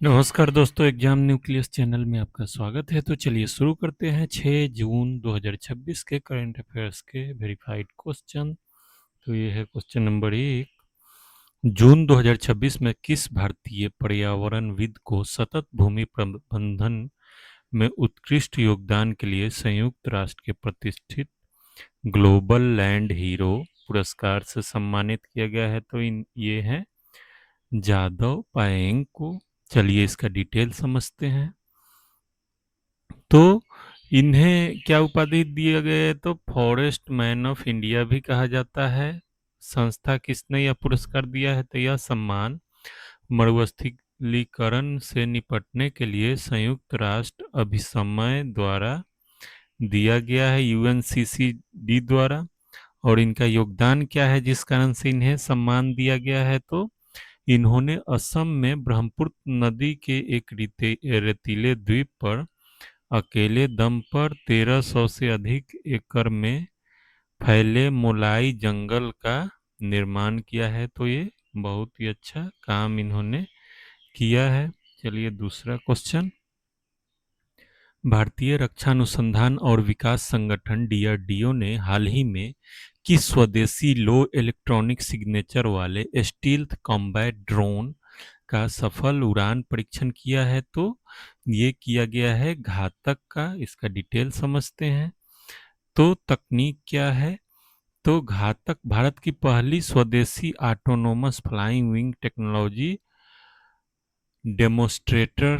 नमस्कार दोस्तों, exam nucleus channel में आपका स्वागत है। तो चलिए शुरू करते हैं 6 जून 2026 के करंट अफेयर्स के वेरीफाइड क्वेश्चन। तो ये है क्वेश्चन नंबर 1। जून 2026 में किस भारतीय पर्यावरणविद को सतत भूमि प्रबंधन में उत्कृष्ट योगदान के लिए संयुक्त राष्ट्र के प्रतिष्ठित ग्लोबल लैंड हीरो पुरस्कार से सम्मानित किया गया है? तो ये है जादव पायेंग को। चलिए इसका डिटेल समझते हैं। तो इन्हें क्या उपाधि दिया गया है? तो फॉरेस्ट मैन ऑफ इंडिया भी कहा जाता है। संस्था किसने यह पुरस्कार दिया है? तो यह सम्मान मरुस्थलीकरण से निपटने के लिए संयुक्त राष्ट्र अभिसमय द्वारा दिया गया है, यूएनसीसीडी द्वारा। और इनका योगदान क्या है जिस कारण से इन्हें सम्मान दिया गया है? तो इन्होंने असम में ब्रह्मपुत्र नदी के एक रेतीले द्वीप पर अकेले दम पर 1300 से अधिक एकड़ में फैले मोलाई जंगल का निर्माण किया है। तो ये बहुत ही अच्छा काम इन्होंने किया है। चलिए दूसरा क्वेश्चन। भारतीय रक्षा अनुसंधान और विकास संगठन डीआरडीओ ने हाल ही में किस स्वदेशी लो इलेक्ट्रॉनिक सिग्नेचर वाले स्टील्थ कॉम्बैट ड्रोन का सफल उड़ान परीक्षण किया है? तो ये किया गया है घातक का। इसका डिटेल समझते हैं। तो तकनीक क्या है? तो घातक भारत की पहली स्वदेशी autonomous flying wing technology demonstrator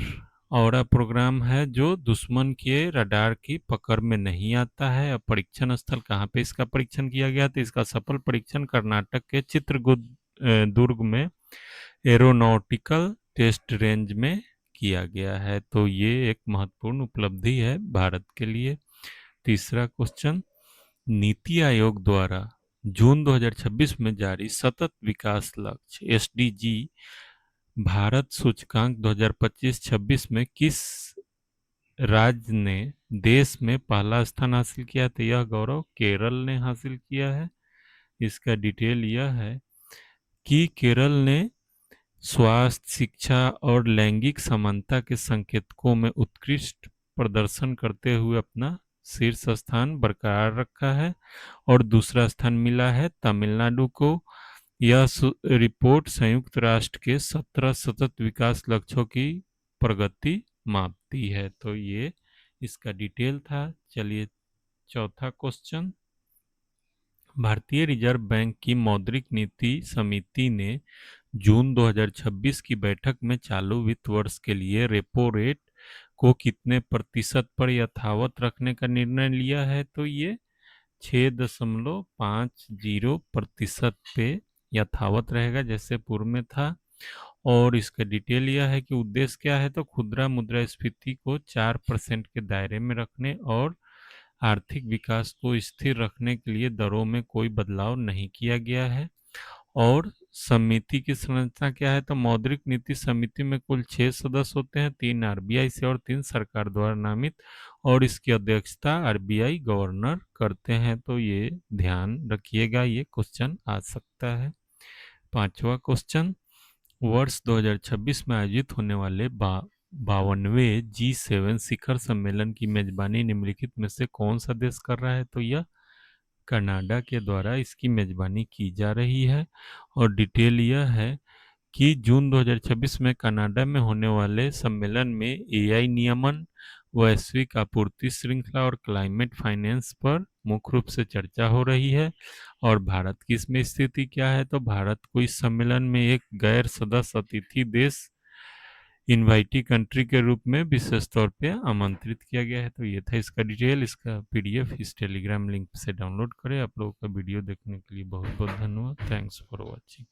और प्रोग्राम है जो दुश्मन के रडार की पकड़ में नहीं आता है। अब परीक्षण स्थल कहाँ पे इसका परीक्षण किया गया? तो इसका सफल परीक्षण कर्नाटक के चित्रदुर्ग में एरोनॉटिकल टेस्ट रेंज में किया गया है। तो ये एक महत्वपूर्ण उपलब्धि है भारत के लिए। तीसरा क्वेश्चन। नीति आयोग द्वारा जून 2026 में जारी सतत विकास लक्ष्य एसडीजी भारत सूचकांक 2025-26 में किस राज्य ने देश में पहला स्थान हासिल किया? तो यह गौरव केरल ने हासिल किया है। इसका डिटेल यह है कि केरल ने स्वास्थ्य, शिक्षा और लैंगिक समानता के संकेतकों में उत्कृष्ट प्रदर्शन करते हुए अपना शीर्ष स्थान बरकरार रखा है। और दूसरा स्थान मिला है तमिलनाडु को। यह रिपोर्ट संयुक्त राष्ट्र के 17 सतत विकास लक्ष्यों की प्रगति मापती है। तो ये इसका डिटेल था। चलिए चौथा क्वेश्चन। भारतीय रिजर्व बैंक की मौद्रिक नीति समिति ने जून 2026 की बैठक में चालू वित्त वर्ष के लिए रेपो रेट को कितने प्रतिशत पर यथावत रखने का निर्णय लिया है? तो ये 6.50% पे यथावत रहेगा जैसे पूर्व में था। और इसका डिटेल यह है कि उद्देश्य क्या है? तो खुदरा मुद्रास्फीति को 4% के दायरे में रखने और आर्थिक विकास को स्थिर रखने के लिए दरों में कोई बदलाव नहीं किया गया है। और समिति की संरचना क्या है? तो मौद्रिक नीति समिति में कुल 6 सदस्य होते हैं, 3 आरबीआई से और 3 सरकार द्वारा नामित। और इसकी अध्यक्षता आरबीआई गवर्नर करते हैं। तो ये ध्यान रखिएगा, ये क्वेश्चन आ सकता है। पांचवा क्वेश्चन। वर्ष 2026 में आयोजित होने वाले 52वें G7 शिखर सम्मेलन की मेजबानी निम्नलिखित में से कौन सा देश कर रहा है? तो यह कनाडा के द्वारा इसकी मेजबानी की जा रही है। और डिटेल यह है कि जून 2026 में कनाडा में होने वाले सम्मेलन में एआई नियमन, वैश्विक आपूर्ति श्रृंखला और क्लाइमेट फाइनेंस पर मुख्य रूप से चर्चा हो रही है। और भारत की इसमें स्थिति क्या है? तो भारत को इस सम्मेलन में एक गैर सदस्य अतिथि देश इनवाइटी कंट्री के रूप में विशेष तौर पे आमंत्रित किया गया है। तो ये था इसका डिटेल। इसका पीडीएफ इस टेलीग्राम लिंक से डाउनलोड करें। आप लोगों का वीडियो देखने के लिए बहुत बहुत धन्यवाद। Thanks for watching.